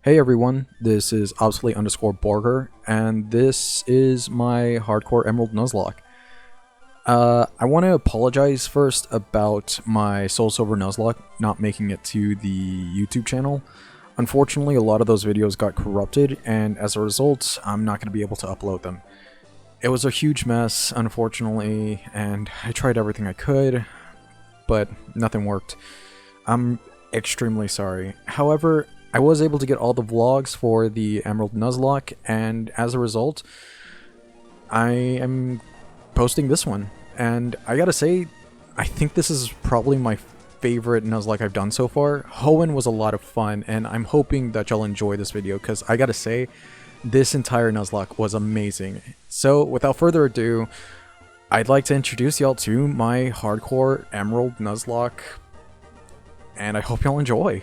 Hey everyone, this is obsolete_Borger, and this is my hardcore Emerald Nuzlocke. I want to apologize first about my Soul Silver Nuzlocke not making it to the YouTube channel. Unfortunately, a lot of those videos got corrupted, and as a result, I'm not going to be able to upload them. It was a huge mess, unfortunately, and I tried everything I could, but nothing worked. I'm extremely sorry. However, I was able to get all the vlogs for the Emerald Nuzlocke, and as a result, I am posting this one. And I gotta say, I think this is probably my favorite Nuzlocke I've done so far. Hoenn was a lot of fun, and I'm hoping that y'all enjoy this video, because I gotta say, this entire Nuzlocke was amazing. So, without further ado, I'd like to introduce y'all to my hardcore Emerald Nuzlocke, and I hope y'all enjoy.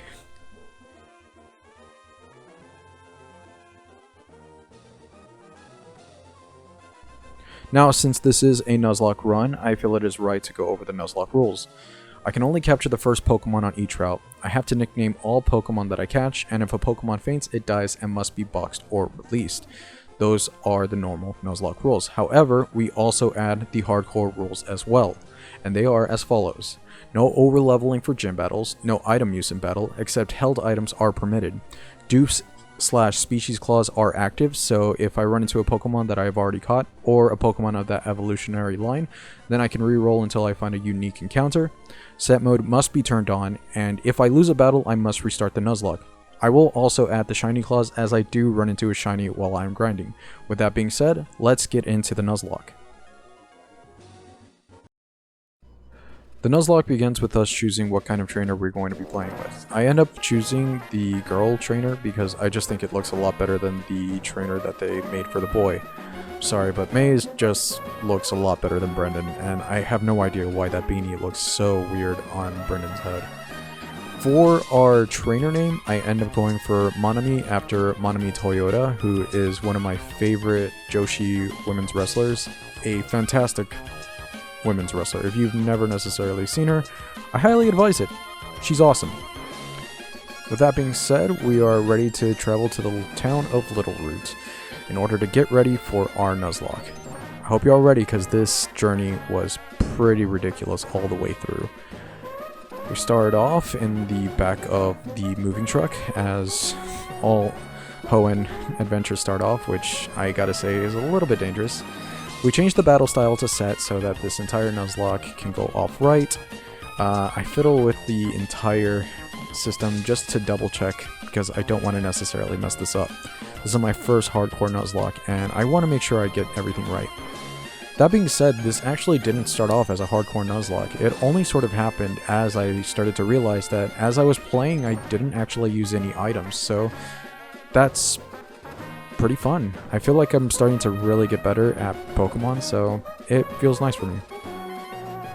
Now, since this is a Nuzlocke run, I feel it is right to go over the Nuzlocke rules. I can only capture the first Pokemon on each route. I have to nickname all Pokemon that I catch, and if a Pokemon faints, it dies and must be boxed or released. Those are the normal Nuzlocke rules. However, we also add the hardcore rules as well, and they are as follows. No over-leveling for gym battles, no item use in battle, except held items are permitted. Dupes/species claws are active, so if I run into a Pokemon that I have already caught, or a Pokemon of that evolutionary line, then I can re-roll until I find a unique encounter. Set mode must be turned on, and if I lose a battle, I must restart the Nuzlocke. I will also add the shiny claws, as I do run into a shiny while I am grinding. With that being said, let's get into the Nuzlocke. The Nuzlocke begins with us choosing what kind of trainer we're going to be playing with. I end up choosing the girl trainer because I just think it looks a lot better than the trainer that they made for the boy. Sorry, but Maze just looks a lot better than Brendan, and I have no idea why that beanie looks so weird on Brendan's head. For our trainer name, I end up going for Monami after Monami Toyota, who is one of my favorite Joshi women's wrestlers. A fantastic women's wrestler. If you've never necessarily seen her, I highly advise it. She's awesome. With that being said, we are ready to travel to the town of Little Root in order to get ready for our Nuzlocke. I hope you're all ready, because this journey was pretty ridiculous all the way through. We started off in the back of the moving truck, as all Hoenn adventures start off, which I gotta say is a little bit dangerous. We changed the battle style to set so that this entire Nuzlocke can go off right. I fiddle with the entire system just to double check, because I don't want to necessarily mess this up. This is my first hardcore Nuzlocke, and I want to make sure I get everything right. That being said, this actually didn't start off as a hardcore Nuzlocke. It only sort of happened as I started to realize that as I was playing, I didn't actually use any items, so that's pretty fun. I feel like I'm starting to really get better at Pokemon, so it feels nice for me.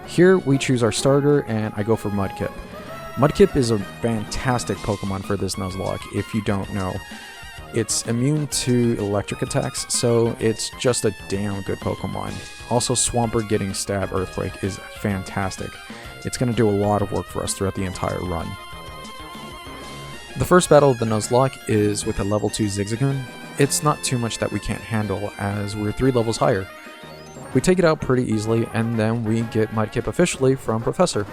Here we choose our starter, and I go for Mudkip. Mudkip is a fantastic Pokemon for this Nuzlocke, if you don't know. It's immune to electric attacks, so it's just a damn good Pokemon. Also, Swampert getting Stab Earthquake is fantastic. It's going to do a lot of work for us throughout the entire run. The first battle of the Nuzlocke is with a level 2 Zigzagoon. It's not too much that we can't handle, as we're 3 levels higher. We take it out pretty easily, and then we get Mudkip officially from Professor.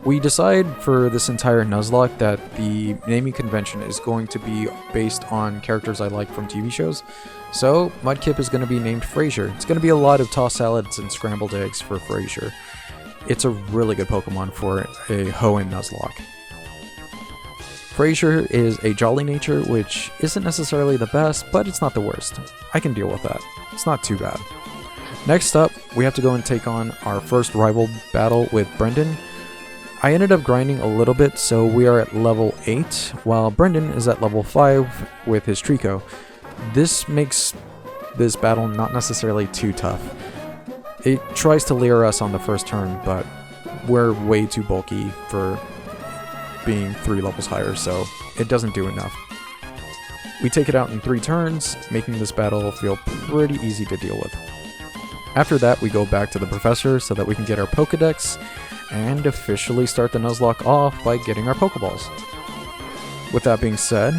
We decide for this entire Nuzlocke that the naming convention is going to be based on characters I like from TV shows, so Mudkip is going to be named Frasier. It's going to be a lot of tossed salads and scrambled eggs for Frasier. It's a really good Pokemon for a Hoenn Nuzlocke. Frasier is a jolly nature, which isn't necessarily the best, but it's not the worst. I can deal with that. It's not too bad. Next up, we have to go and take on our first rival battle with Brendan. I ended up grinding a little bit, so we are at level 8, while Brendan is at level 5 with his Trico. This makes this battle not necessarily too tough. It tries to lure us on the first turn, but we're way too bulky for being 3 levels higher, so it doesn't do enough. We take it out in 3 turns, making this battle feel pretty easy to deal with. After that, we go back to the Professor so that we can get our Pokedex, and officially start the Nuzlocke off by getting our Pokeballs. With that being said,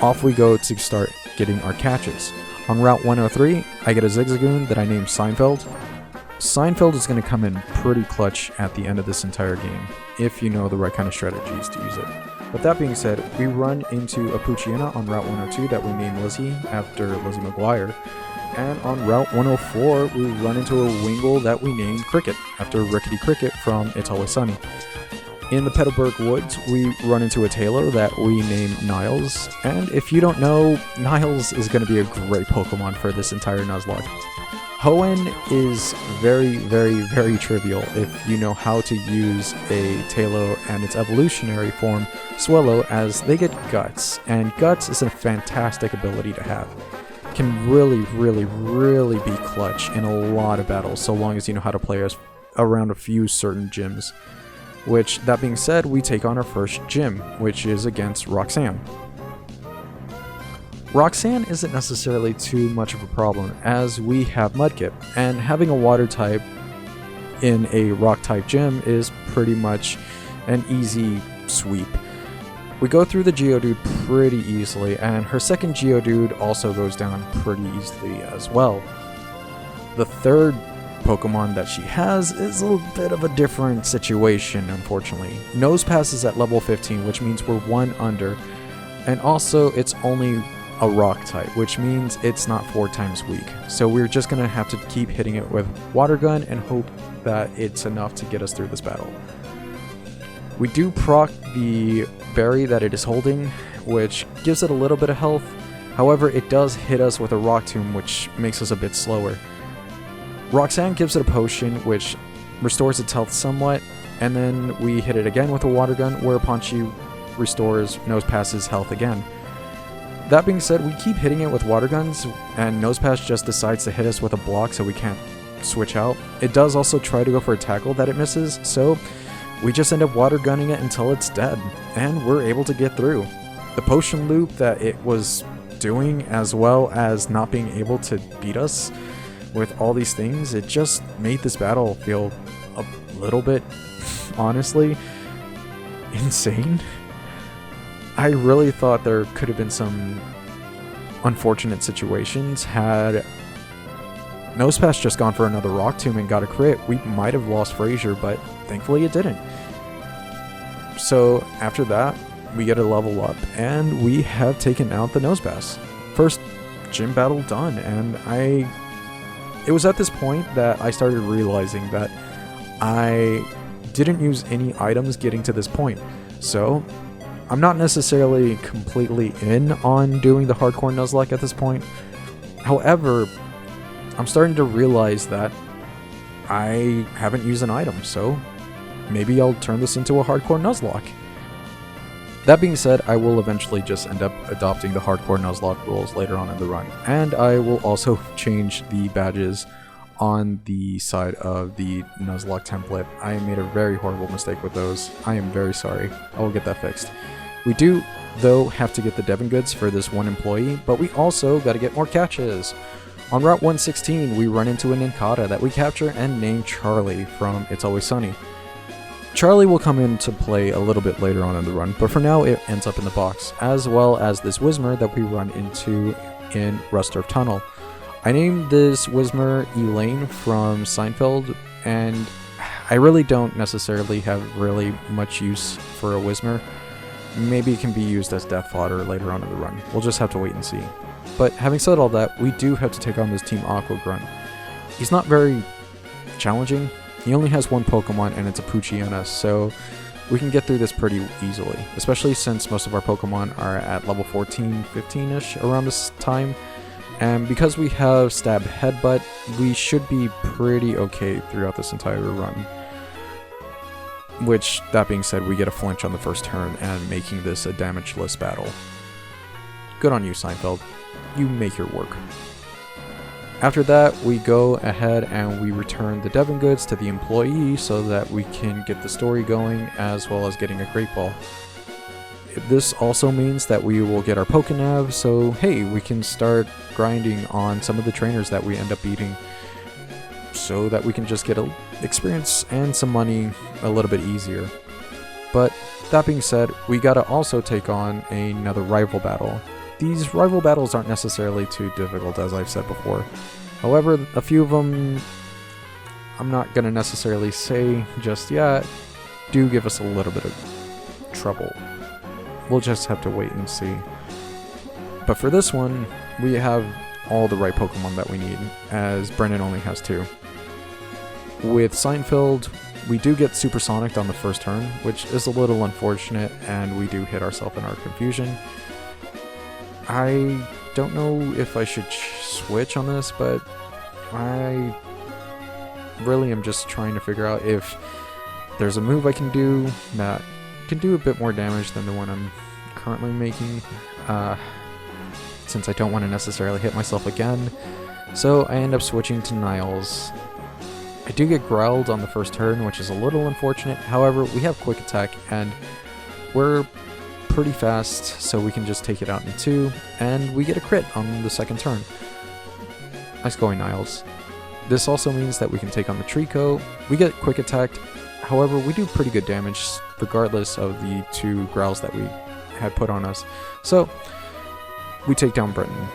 off we go to start getting our catches. On Route 103, I get a Zigzagoon that I named Seinfeld. Seinfeld is going to come in pretty clutch at the end of this entire game, if you know the right kind of strategies to use it. With that being said, we run into a Poochyena on Route 102 that we named Lizzie after Lizzie McGuire. And on Route 104, we run into a Wingle that we named Cricket after Rickety Cricket from It's Always Sunny. In the Petalburg Woods, we run into a Taillow that we named Niles. And if you don't know, Niles is going to be a great Pokemon for this entire Nuzlocke. Hoenn is very, very, very trivial if you know how to use a Taillow and its evolutionary form, Swellow, as they get Guts. And Guts is a fantastic ability to have. Can really, really, really be clutch in a lot of battles, so long as you know how to play around a few certain gyms. Which, that being said, we take on our first gym, which is against Roxanne. Roxanne isn't necessarily too much of a problem, as we have Mudkip, and having a water type in a rock type gym is pretty much an easy sweep. We go through the Geodude pretty easily, and her second Geodude also goes down pretty easily as well. The third Pokemon that she has is a little bit of a different situation, unfortunately. Nosepass is at level 15, which means we're one under, and also it's only a rock type, which means it's not 4 times weak. So we're just gonna have to keep hitting it with Water Gun and hope that it's enough to get us through this battle. We do proc the berry that it is holding, which gives it a little bit of health. However, it does hit us with a Rock Tomb, which makes us a bit slower. Roxanne gives it a potion, which restores its health somewhat, and then we hit it again with a Water Gun, whereupon she restores Nosepass's health again. That being said, we keep hitting it with Water Guns, and Nosepass just decides to hit us with a block so we can't switch out. It does also try to go for a tackle that it misses, so we just end up Water Gunning it until it's dead, and we're able to get through. The potion loop that it was doing, as well as not being able to beat us with all these things, it just made this battle feel a little bit, honestly, insane. I really thought there could have been some unfortunate situations. Had Nosepass just gone for another Rock Tomb and got a crit, we might have lost Frazier, but thankfully it didn't. So after that, we get a level up, and we have taken out the Nosepass. First gym battle done, and it was at this point that I started realizing that I didn't use any items getting to this point. So I'm not necessarily completely in on doing the hardcore Nuzlocke at this point. However, I'm starting to realize that I haven't used an item, so maybe I'll turn this into a hardcore Nuzlocke. That being said, I will eventually just end up adopting the hardcore Nuzlocke rules later on in the run, and I will also change the badges on the side of the Nuzlocke template. I made a very horrible mistake with those. I am very sorry. I will get that fixed. We do, though, have to get the Devon goods for this one employee, but we also got to get more catches. On Route 116, we run into an Nincada that we capture and name Charlie from It's Always Sunny. Charlie will come into play a little bit later on in the run, but for now it ends up in the box, as well as this Whismur that we run into in Rusturf Tunnel. I named this Whismur Elaine from Seinfeld, and I really don't necessarily have really much use for a Whismur. Maybe it can be used as death fodder later on in the run. We'll just have to wait and see. But having said all that, we do have to take on this Team Aqua Grunt. He's not very challenging. He only has one Pokemon, and it's a Poochyena, so we can get through this pretty easily, especially since most of our Pokemon are at level 14, 15-ish around this time. And because we have Stab Headbutt, we should be pretty okay throughout this entire run. Which, that being said, we get a flinch on the first turn and making this a damageless battle. Good on you, Seinfeld. You make your work. After that, we go ahead and we return the Devon goods to the employee so that we can get the story going, as well as getting a Great Ball. This also means that we will get our Pokenav, so hey, we can start grinding on some of the trainers that we end up beating, so that we can just get experience and some money a little bit easier. But that being said, we gotta also take on another rival battle. these rival battles aren't necessarily too difficult, as I've said before. However, a few of them, I'm not going to necessarily say just yet, do give us a little bit of trouble. We'll just have to wait and see. But for this one, we have all the right Pokemon that we need, as Brennan only has 2. With Seinfeld, we do get Supersonic on the first turn, which is a little unfortunate, and we do hit ourselves in our confusion. I don't know if I should switch on this, but I really am just trying to figure out if there's a move I can do that can do a bit more damage than the one I'm currently making, since I don't want to necessarily hit myself again. So I end up switching to Niles. I do get growled on the first turn, which is a little unfortunate. However, we have quick attack and we're pretty fast, so we can just take it out in 2, and we get a crit on the second turn. Nice going, Niles. This also means that we can take on the Trico. We get quick attack. However, we do pretty good damage regardless of the 2 growls that we had put on us. So we take down Britain.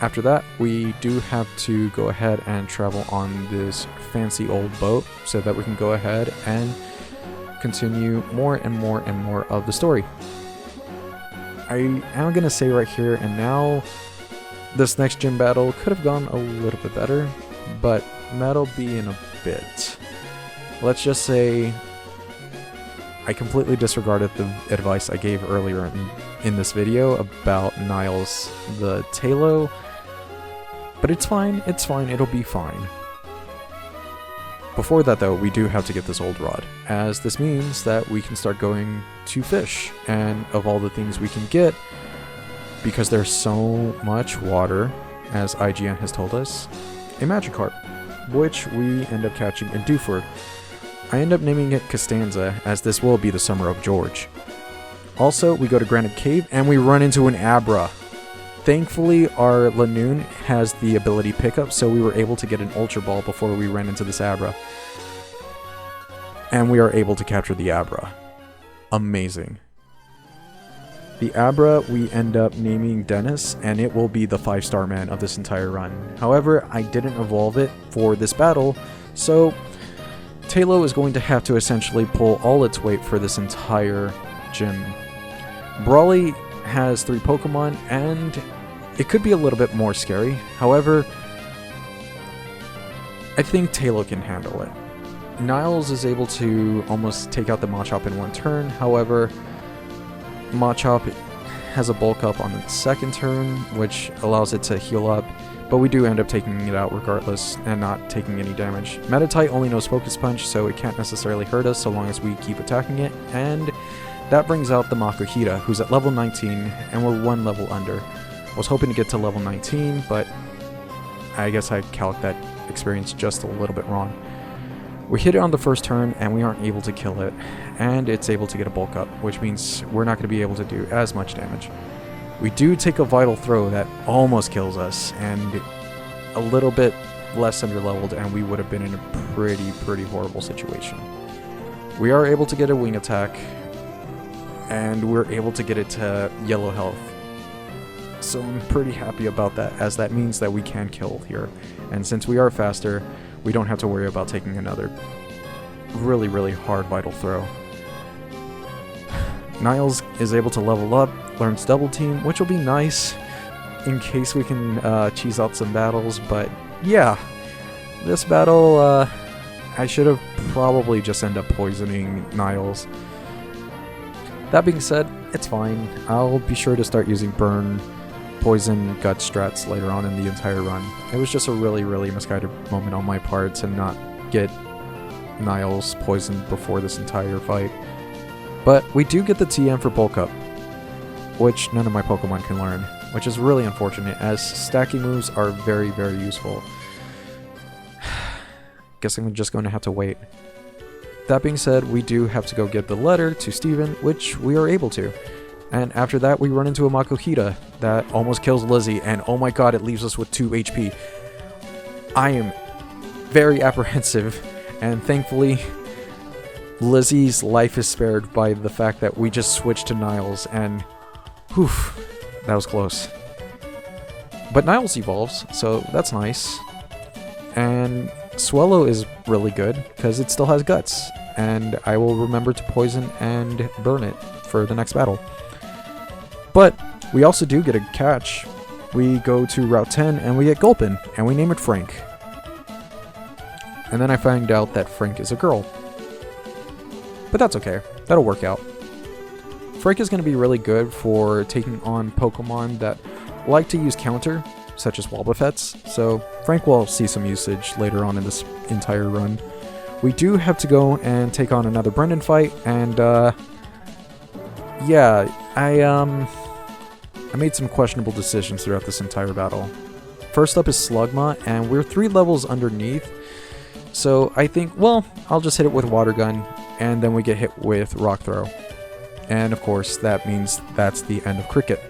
After that, we do have to go ahead and travel on this fancy old boat so that we can go ahead and continue more and more and more of the story. I am going to say right here and now, this next gym battle could have gone a little bit better, but that'll be in a bit. Let's just say I completely disregarded the advice I gave earlier in this video about Niles the Talo. But it's fine, it'll be fine. Before that though, we do have to get this old rod, as this means that we can start going to fish, and of all the things we can get, because there's so much water, as IGN has told us, a Magikarp, which we end up catching in Dewford. I end up naming it Costanza, as this will be the summer of George. Also, we go to Granite Cave, and we run into an Abra. Thankfully, our Lanoon has the ability pickup, so we were able to get an Ultra Ball before we ran into this Abra. And we are able to capture the Abra. Amazing. The Abra we end up naming Dennis, and it will be the 5-star man of this entire run. However, I didn't evolve it for this battle, so Talo is going to have to essentially pull all its weight for this entire gym. Brawly has 3 Pokemon, and it could be a little bit more scary. However, I think Talo can handle it. Niles is able to almost take out the Machop in 1 turn. However, Machop has a bulk up on its 2nd turn, which allows it to heal up, but we do end up taking it out regardless and not taking any damage. Meditite only knows Focus Punch, so it can't necessarily hurt us so long as we keep attacking it, and that brings out the Makuhita, who's at level 19, and we're 1 level under. I was hoping to get to level 19, but I guess I calced that experience just a little bit wrong. We hit it on the first turn, and we aren't able to kill it, and it's able to get a bulk up, which means we're not going to be able to do as much damage. We do take a Vital Throw that almost kills us, and a little bit less under-leveled, and we would have been in a pretty horrible situation. We are able to get a Wing Attack, and we're able to get it to yellow health. So I'm pretty happy about that, as that means that we can kill here. And since we are faster, we don't have to worry about taking another really hard Vital Throw. Niles is able to level up, learns Double Team, which will be nice in case we can cheese out some battles, but yeah, this battle, I should have probably just ended up poisoning Niles. That being said, it's fine. I'll be sure to start using Burn, Poison, Gut strats later on in the entire run. It was just a really misguided moment on my part to not get Niles poisoned before this entire fight. But we do get the TM for Bulk Up, which none of my Pokemon can learn, which is really unfortunate, as stacking moves are very useful. Guess I'm just going to have to wait. That being said, we do have to go get the letter to Steven, which we are able to. And after that, we run into a Makuhita that almost kills Lizzie, and oh my god, it leaves us with 2 HP. I am very apprehensive, and thankfully, Lizzie's life is spared by the fact that we just switched to Niles, and whew, That was close. But Niles evolves, so that's nice. And Swallow is really good because it still has guts. And I will remember to poison and burn it for the next battle. But we also do get a catch. We go to Route 10 and we get Gulpin, and we name it Frank. And then I find out that Frank is a girl. But that's okay. That'll work out. Frank is going to be really good for taking on Pokemon that like to use counter, such as Wobbuffets. So Frank will see some usage later on in this entire run. We do have to go and take on another Brendan fight, and yeah, I made some questionable decisions throughout this entire battle. First up is Slugma, and we're 3 levels underneath. So I think, well, I'll just hit it with Water Gun, and then we get hit with Rock Throw. And of course, that means that's the end of Cricket.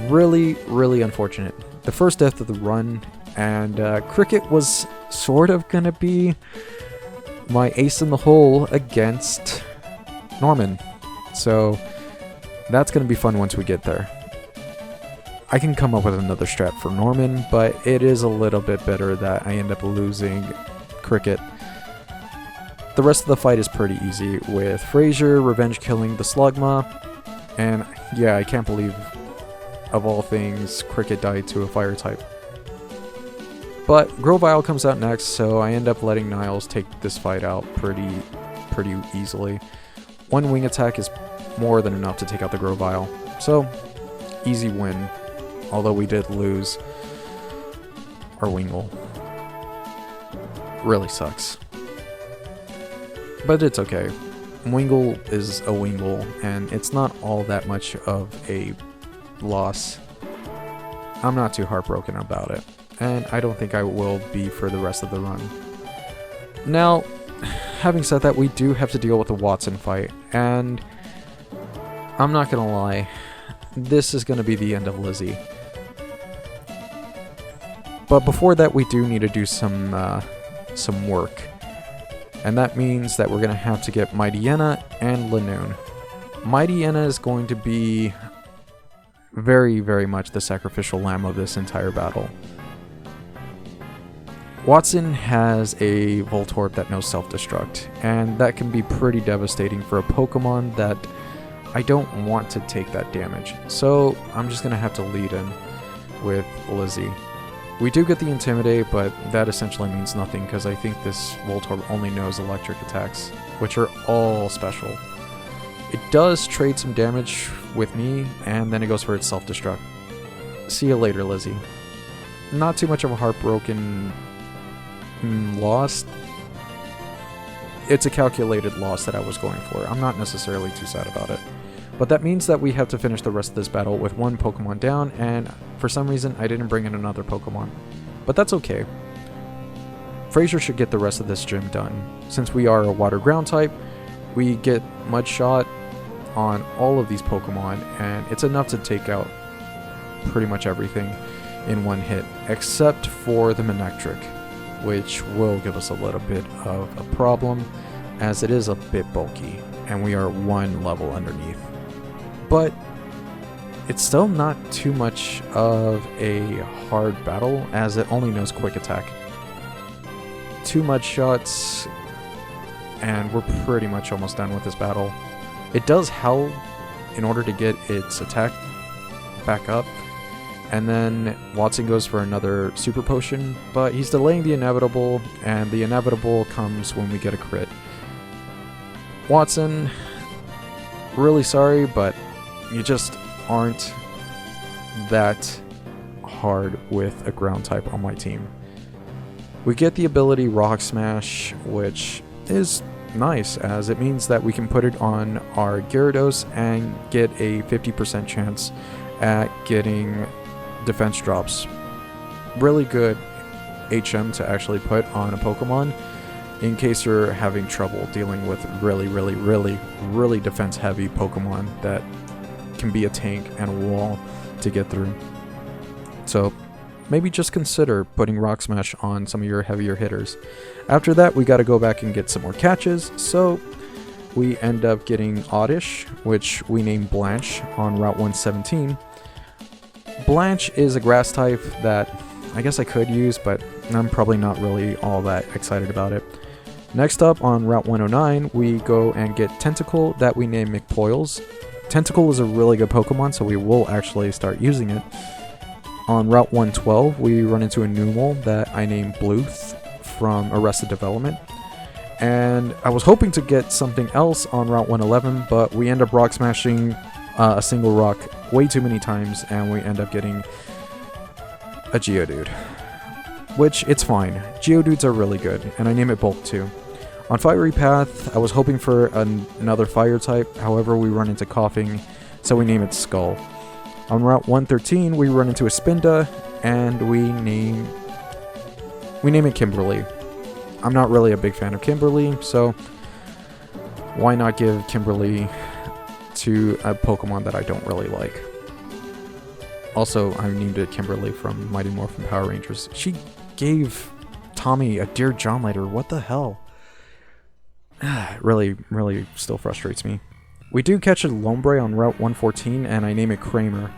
Really, really unfortunate. The first death of the run, and Cricket was sort of gonna be my ace in the hole against Norman. So that's gonna be fun once we get there. I can come up with another strat for Norman, but it is a little bit better that I end up losing Cricket. The rest of the fight is pretty easy, with Frazier revenge killing the Slugma, and yeah, I can't believe, of all things, Cricket died to a fire type. But Grovyle comes out next, so I end up letting Niles take this fight out pretty easily. One wing attack is more than enough to take out the Grovyle, so easy win, although we did lose our Wingull. Really sucks. But it's okay. Wingull is a Wingull, and it's not all that much of a loss. I'm not too heartbroken about it, and I don't think I will be for the rest of the run. Now, having said that, we do have to deal with the Watson fight, and I'm not gonna lie, this is gonna be the end of Lizzie. But before that, we do need to do some work. And that means that we're going to have to get Mightyena and Lanoon. Mightyena is going to be very, very much the sacrificial lamb of this entire battle. Watson has a Voltorb that knows self-destruct, and that can be pretty devastating for a Pokemon that I don't want to take that damage. So I'm just going to have to lead in with Lizzie. We do get the Intimidate, but that essentially means nothing because I think this Voltorb only knows electric attacks, which are all special. It does trade some damage with me, and then it goes for its self-destruct. See you later, Lizzie. Not too much of a heartbroken loss. It's a calculated loss that I was going for. I'm not necessarily too sad about it. But that means that we have to finish the rest of this battle with one Pokemon down, and for some reason I didn't bring in another Pokemon. But that's okay. Frazier should get the rest of this gym done. Since we are a water ground type, we get Mud Shot on all of these Pokemon, and it's enough to take out pretty much everything in one hit, except for the Manectric, which will give us a little bit of a problem, as it is a bit bulky, and we are 1 level underneath. But it's still not too much of a hard battle, as it only knows Quick Attack. 2 Mud Shots, and we're pretty much almost done with this battle. It does howl in order to get its attack back up, and then Watson goes for another Super Potion, but he's delaying the inevitable, and the inevitable comes when we get a crit. Watson, really sorry, but you just aren't that hard with a ground type on my team. We get the ability Rock Smash, which is nice, as it means that we can put it on our Gyarados and get a 50% chance at getting defense drops. Really good HM to actually put on a Pokemon in case you're having trouble dealing with really defense heavy Pokemon that can be a tank and a wall to get through. So maybe just consider putting Rock Smash on some of your heavier hitters. After that, we got to go back and get some more catches, so we end up getting Oddish, which we named Blanche on Route 117. Blanche is a grass type that I guess I could use, but I'm probably not really all that excited about it. Next up on Route 109, we go and get Tentacle that we name McPoils. Tentacle is a really good Pokemon, so we will actually start using it. On Route 112, we run into a Numel that I named Bluth from Arrested Development. And I was hoping to get something else on Route 111, but we end up rock smashing a single rock way too many times, and we end up getting a Geodude. Which, it's fine. Geodudes are really good, and I name it Bulk too. On Fiery Path, I was hoping for another fire type, however we run into Coughing, so we name it Skull. On Route 113, we run into a Spinda, and we name it Kimberly. I'm not really a big fan of Kimberly, so why not give Kimberly to a Pokemon that I don't really like. Also, I named it Kimberly from Mighty Morphin Power Rangers. She gave Tommy a Dear John letter. What the hell? Really still frustrates me. We do catch a Lombre on Route 114, and I name it Kramer.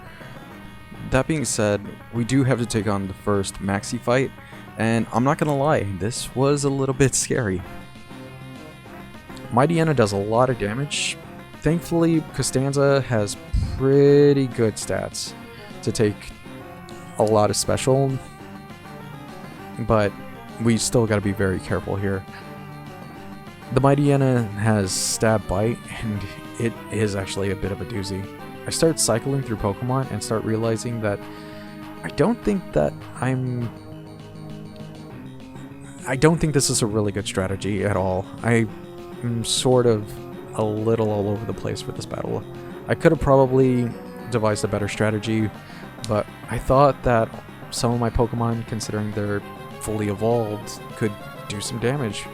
That being said, we do have to take on the first Maxi fight, and I'm not gonna lie, this was a little bit scary. Mightyena does a lot of damage. Thankfully, Costanza has pretty good stats to take a lot of special, but we still gotta be very careful here. The Mightyena has Stab Bite, and it is actually a bit of a doozy. I start cycling through Pokemon and start realizing that I don't think this is a really good strategy at all. I'm sort of a little all over the place with this battle. I could have probably devised a better strategy, but I thought that some of my Pokemon, considering they're fully evolved, could do some damage.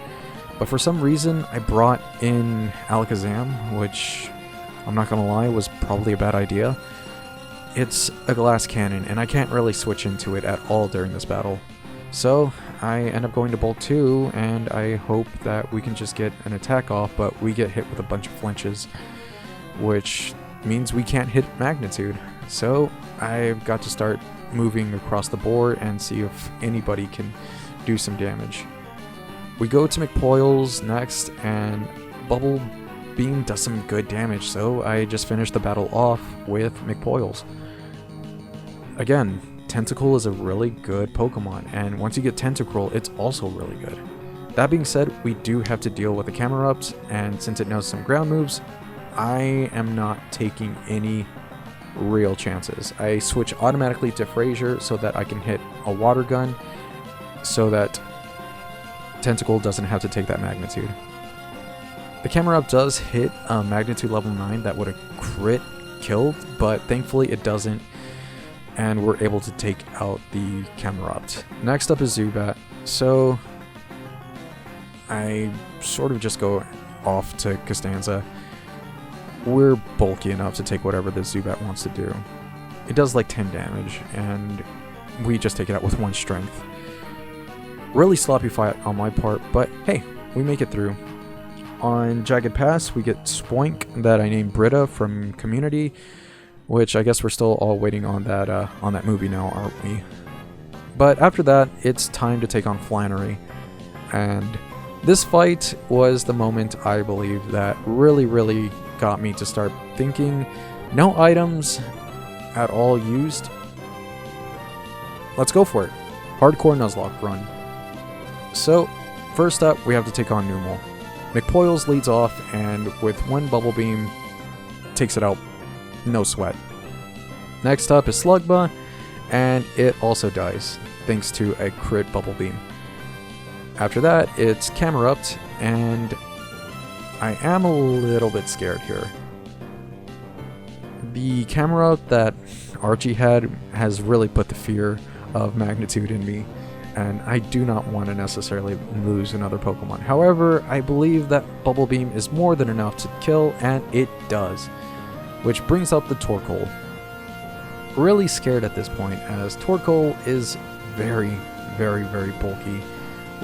But for some reason, I brought in Alakazam, which, I'm not gonna lie, was probably a bad idea. It's a glass cannon, and I can't really switch into it at all during this battle. So, I end up going to Bolt 2, and I hope that we can just get an attack off, but we get hit with a bunch of flinches, which means we can't hit Magnitude. So, I've got to start moving across the board and see if anybody can do some damage. We go to McPoils next, and Bubble Beam does some good damage, so I just finished the battle off with McPoils. Again, Tentacle is a really good Pokemon, and once you get Tentacruel, it's also really good. That being said, we do have to deal with the Camerupt, and since it knows some ground moves, I am not taking any real chances. I switch automatically to Frazier so that I can hit a Water Gun, so that Tentacle doesn't have to take that Magnitude. The Camerupt does hit a Magnitude level 9 that would have crit killed, but thankfully it doesn't, and we're able to take out the Camerupt. Next up is Zubat, so I sort of just go off to Costanza. We're bulky enough to take whatever the Zubat wants to do. It does like 10 damage, and we just take it out with 1 strength. Really sloppy fight on my part, but hey, we make it through. On Jagged Pass, we get Spoink that I named Britta from Community, which I guess we're still all waiting on that movie now, aren't we? But after that, it's time to take on Flannery, and this fight was the moment, I believe, that really got me to start thinking, no items at all used. Let's go for it. Hardcore Nuzlocke run. So, first up, we have to take on Numel. McPoils leads off, and with 1 Bubble Beam, takes it out, no sweat. Next up is Slugma, and it also dies, thanks to a crit Bubble Beam. After that, it's Camerupt, and I am a little bit scared here. The Camerupt that Archie had has really put the fear of Magnitude in me, and I do not want to necessarily lose another Pokemon. However, I believe that Bubble Beam is more than enough to kill, and it does. Which brings up the Torkoal. Really scared at this point, as Torkoal is very bulky,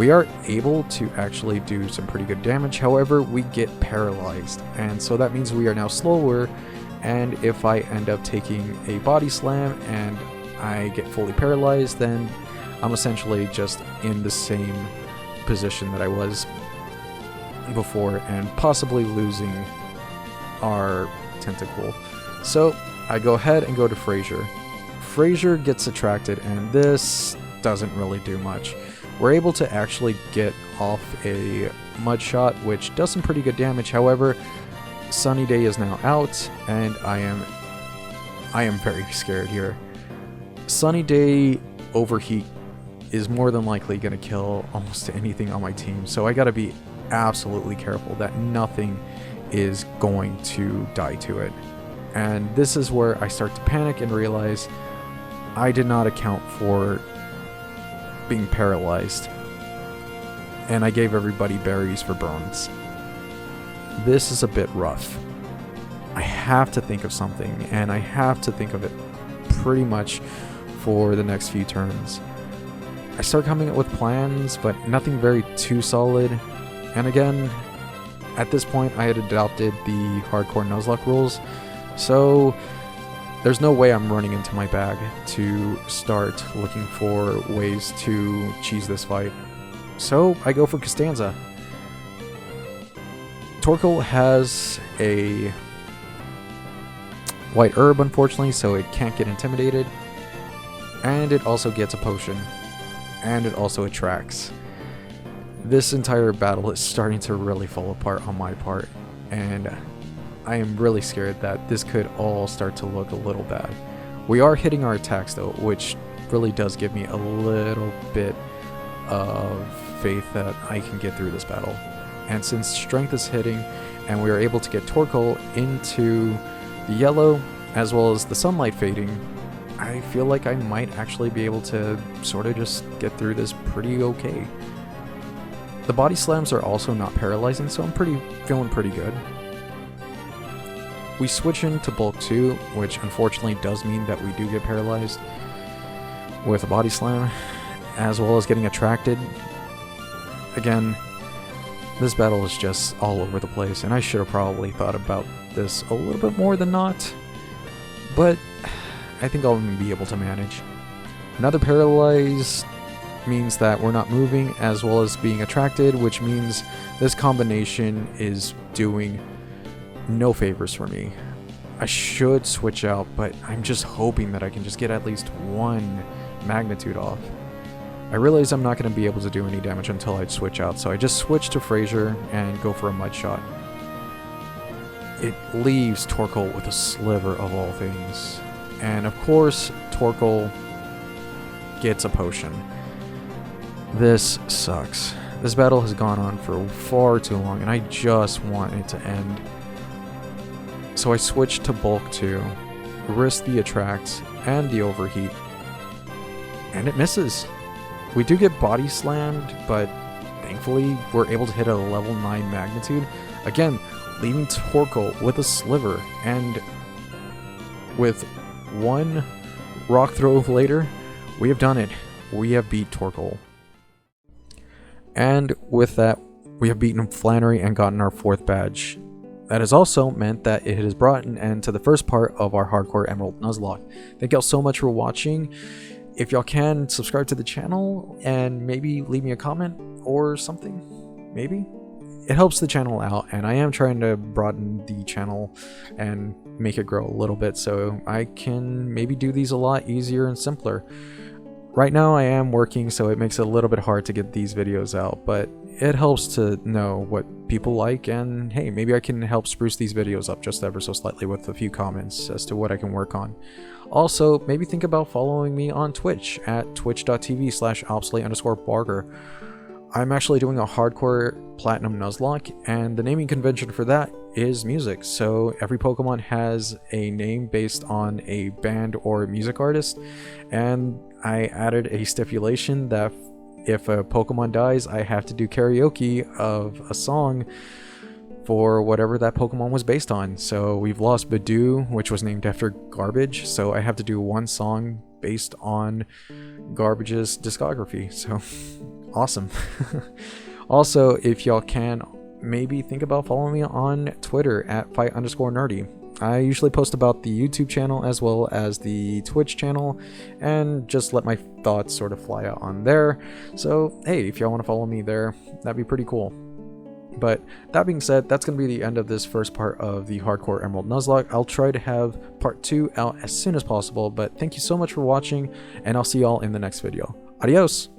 We are able to actually do some pretty good damage, however, we get paralyzed, and so that means we are now slower, and if I end up taking a body slam and I get fully paralyzed, then I'm essentially just in the same position that I was before and possibly losing our tentacle. So I go ahead and go to Frazier. Frazier gets attracted, and this doesn't really do much. We're able to actually get off a mud shot, which does some pretty good damage. However, Sunny Day is now out, and I am very scared here. Sunny Day overheat is more than likely going to kill almost anything on my team, so I got to be absolutely careful that nothing is going to die to it. And this is where I start to panic and realize I did not account for being paralyzed, and I gave everybody berries for burns. This is a bit rough. I have to think of something, and I have to think of it pretty much for the next few turns. I start coming up with plans, but nothing very too solid. And again, at this point I had adopted the hardcore Nuzlocke rules, so there's no way I'm running into my bag to start looking for ways to cheese this fight. So I go for Costanza. Torkoal has a white herb, unfortunately, so it can't get intimidated. And it also gets a potion. And it also attracts. This entire battle is starting to really fall apart on my part, and I am really scared that this could all start to look a little bad. We are hitting our attacks though, which really does give me a little bit of faith that I can get through this battle. And since strength is hitting and we are able to get Torkoal into the yellow as well as the sunlight fading, I feel like I might actually be able to sort of just get through this pretty okay. The body slams are also not paralyzing, so I'm feeling pretty good. We switch into bulk 2, which unfortunately does mean that we do get paralyzed with a body slam, as well as getting attracted. Again, this battle is just all over the place, and I should have probably thought about this a little bit more than not, but I think I'll be able to manage. Another paralyzed means that we're not moving, as well as being attracted, which means this combination is doing no favors for me. I should switch out, but I'm just hoping that I can just get at least one magnitude off. I realize I'm not going to be able to do any damage until I switch out, so I just switch to Frazier and go for a mud shot. It leaves Torkoal with a sliver of all things. And of course, Torkoal gets a potion. This sucks. This battle has gone on for far too long, and I just want it to end. So I switch to bulk 2, risk the attract and the overheat, and it misses. We do get body slammed, but thankfully we're able to hit a level 9 magnitude, again leaving Torkoal with a sliver, and with one rock throw later, we have done it. We have beat Torkoal. And with that, we have beaten Flannery and gotten our 4th badge. That has also meant that it has brought an end to the first part of our Hardcore Emerald Nuzlocke. Thank y'all so much for watching. If y'all can, subscribe to the channel and maybe leave me a comment or something. Maybe? It helps the channel out, and I am trying to broaden the channel and make it grow a little bit so I can maybe do these a lot easier and simpler. Right now I am working, so it makes it a little bit hard to get these videos out, but it helps to know what people like, and hey, maybe I can help spruce these videos up just ever so slightly with a few comments as to what I can work on. Also, maybe think about following me on Twitch at twitch.tv/obsolete_barger. I'm actually doing a hardcore platinum Nuzlocke, and the naming convention for that is music. So every Pokemon has a name based on a band or music artist, and I added a stipulation that if a Pokemon dies, I have to do karaoke of a song for whatever that Pokemon was based on. So we've lost Badoo, which was named after Garbage, so I have to do one song based on Garbage's discography. So awesome. Also, if y'all can, maybe think about following me on Twitter at fight_nerdy. I usually post about the YouTube channel as well as the Twitch channel and just let my thoughts sort of fly out on there. So hey, if y'all want to follow me there, that'd be pretty cool. But that being said, that's going to be the end of this first part of the Hardcore Emerald Nuzlocke. I'll try to have part 2 out as soon as possible, but thank you so much for watching, and I'll see y'all in the next video. Adios!